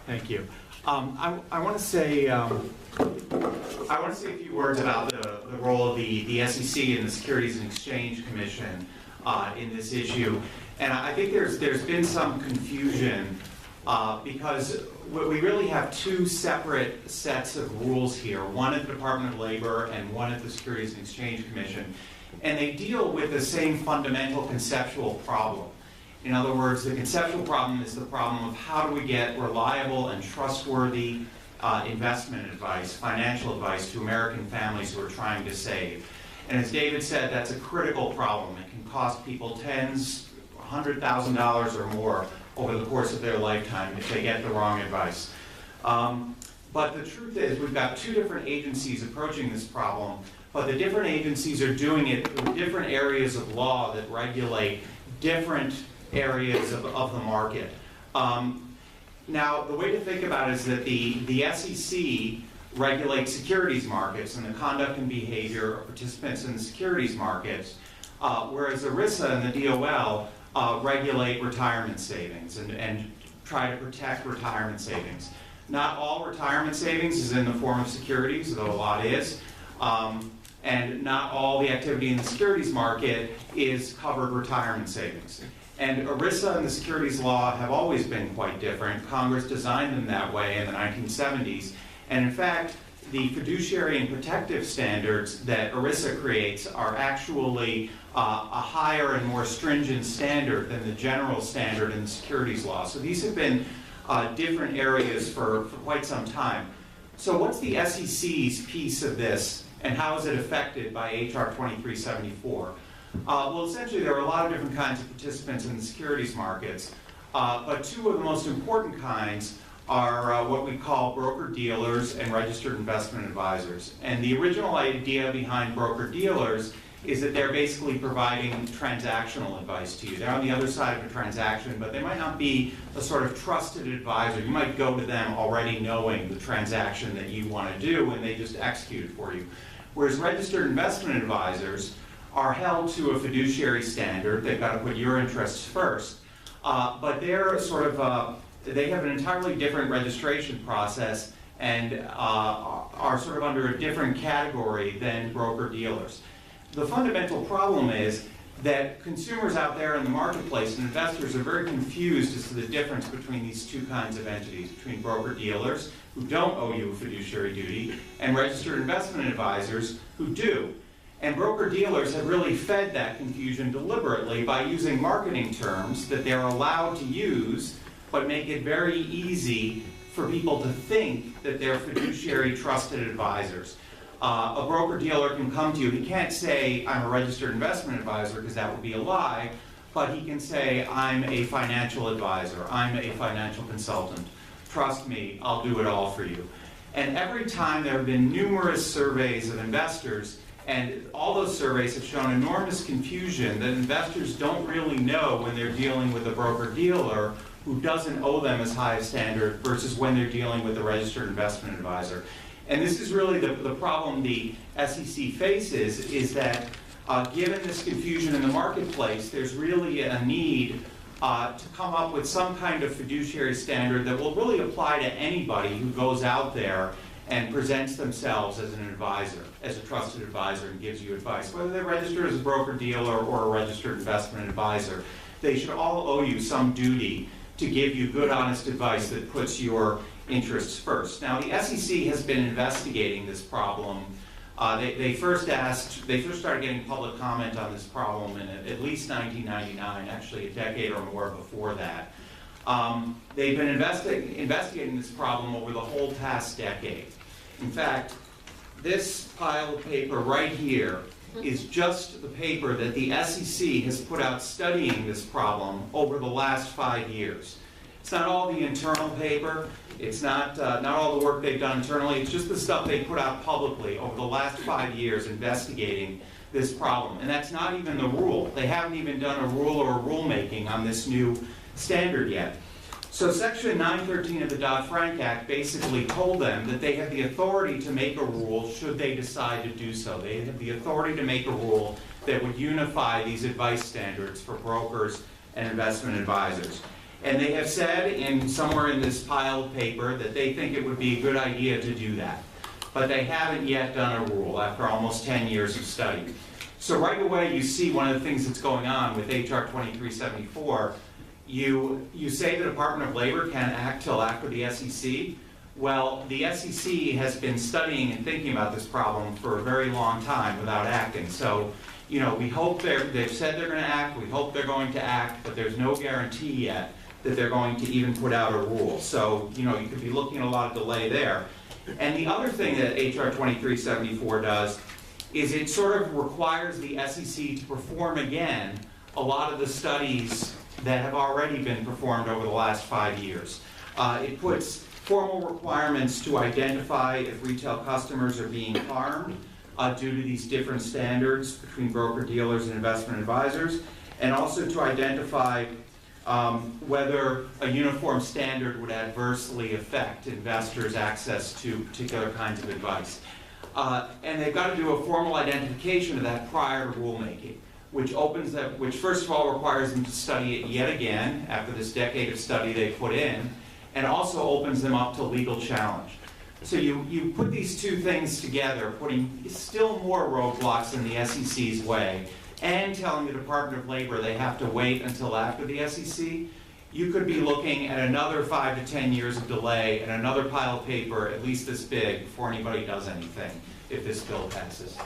Thank you. I want to say a few words about the role of the SEC and the Securities and Exchange Commission in this issue. And I think there's been some confusion because we really have two separate sets of rules here, one at the Department of Labor and one at the Securities and Exchange Commission. And they deal with the same fundamental conceptual problem. In other words, the conceptual problem is the problem of how do we get reliable and trustworthy investment advice, financial advice to American families who are trying to save. And as David said, that's a critical problem. It can cost people tens, $100,000 or more over the course of their lifetime if they get the wrong advice. But the truth is we've got two different agencies approaching this problem, but the different agencies are doing it through different areas of law that regulate different areas of the market. Now, the way to think about it is that the SEC regulates securities markets and the conduct and behavior of participants in the securities markets, whereas ERISA and the DOL regulate retirement savings and try to protect retirement savings. Not all retirement savings is in the form of securities, though a lot is. And not all the activity in the securities market is covered retirement savings. And ERISA and the securities law have always been quite different. Congress designed them that way in the 1970s. And in fact, the fiduciary and protective standards that ERISA creates are actually a higher and more stringent standard than the general standard in the securities law. So these have been different areas for quite some time. So what's the SEC's piece of this, and how is it affected by H.R. 2374? Well, essentially, there are a lot of different kinds of participants in the securities markets, but two of the most important kinds are what we call broker-dealers and registered investment advisors. And the original idea behind broker-dealers is that they're basically providing transactional advice to you. They're on the other side of a transaction, but they might not be a sort of trusted advisor. You might go to them already knowing the transaction that you want to do, and they just execute it for you. Whereas registered investment advisors are held to a fiduciary standard. They've got to put your interests first. But they're sort of, they have an entirely different registration process and are sort of under a different category than broker-dealers. The fundamental problem is that consumers out there in the marketplace and investors are very confused as to the difference between these two kinds of entities, between broker-dealers, who don't owe you a fiduciary duty, and registered investment advisors who do. And broker-dealers have really fed that confusion deliberately by using marketing terms that they're allowed to use, but make it very easy for people to think that they're fiduciary trusted advisors. A broker-dealer can come to you. He can't say, I'm a registered investment advisor, because that would be a lie, but he can say, I'm a financial advisor. I'm a financial consultant. Trust me, I'll do it all for you. And every time there have been numerous surveys of investors, and all those surveys have shown enormous confusion that investors don't really know when they're dealing with a broker-dealer who doesn't owe them as high a standard versus when they're dealing with a registered investment advisor. And this is really the problem the SEC faces, is that given this confusion in the marketplace, there's really a need to come up with some kind of fiduciary standard that will really apply to anybody who goes out there and presents themselves as an advisor, as a trusted advisor, and gives you advice. Whether they're registered as a broker-dealer or a registered investment advisor, they should all owe you some duty to give you good, honest advice that puts your interests first. Now, the SEC has been investigating this problem. They first started getting public comment on this problem in at least 1999, actually a decade or more before that. They've been investigating this problem over the whole past decade. In fact, this pile of paper right here is just the paper that the SEC has put out studying this problem over the last 5 years. It's not all the internal paper. It's not all the work they've done internally. It's just the stuff they put out publicly over the last 5 years investigating this problem. And that's not even the rule. They haven't even done a rule or a rulemaking on this new standard yet. So Section 913 of the Dodd-Frank Act basically told them that they have the authority to make a rule should they decide to do so. They have the authority to make a rule that would unify these advice standards for brokers and investment advisors. And they have said somewhere in this pile of paper that they think it would be a good idea to do that. But they haven't yet done a rule after almost 10 years of study. So right away you see one of the things that's going on with HR 2374. You say the Department of Labor can't act till after the SEC. Well, the SEC has been studying and thinking about this problem for a very long time without acting. So, we hope they've said they're going to act, we hope they're going to act, but there's no guarantee yet that they're going to even put out a rule. So, you could be looking at a lot of delay there. And the other thing that HR 2374 does is it sort of requires the SEC to perform again a lot of the studies that have already been performed over the last 5 years. It puts formal requirements to identify if retail customers are being harmed due to these different standards between broker-dealers and investment advisors, and also to identify whether a uniform standard would adversely affect investors' access to particular kinds of advice. And they've got to do a formal identification of that prior to rulemaking, which first of all requires them to study it yet again after this decade of study they put in, and also opens them up to legal challenge. So you put these two things together, putting still more roadblocks in the SEC's way, and telling the Department of Labor they have to wait until after the SEC, you could be looking at another 5 to 10 years of delay and another pile of paper at least this big before anybody does anything if this bill passes.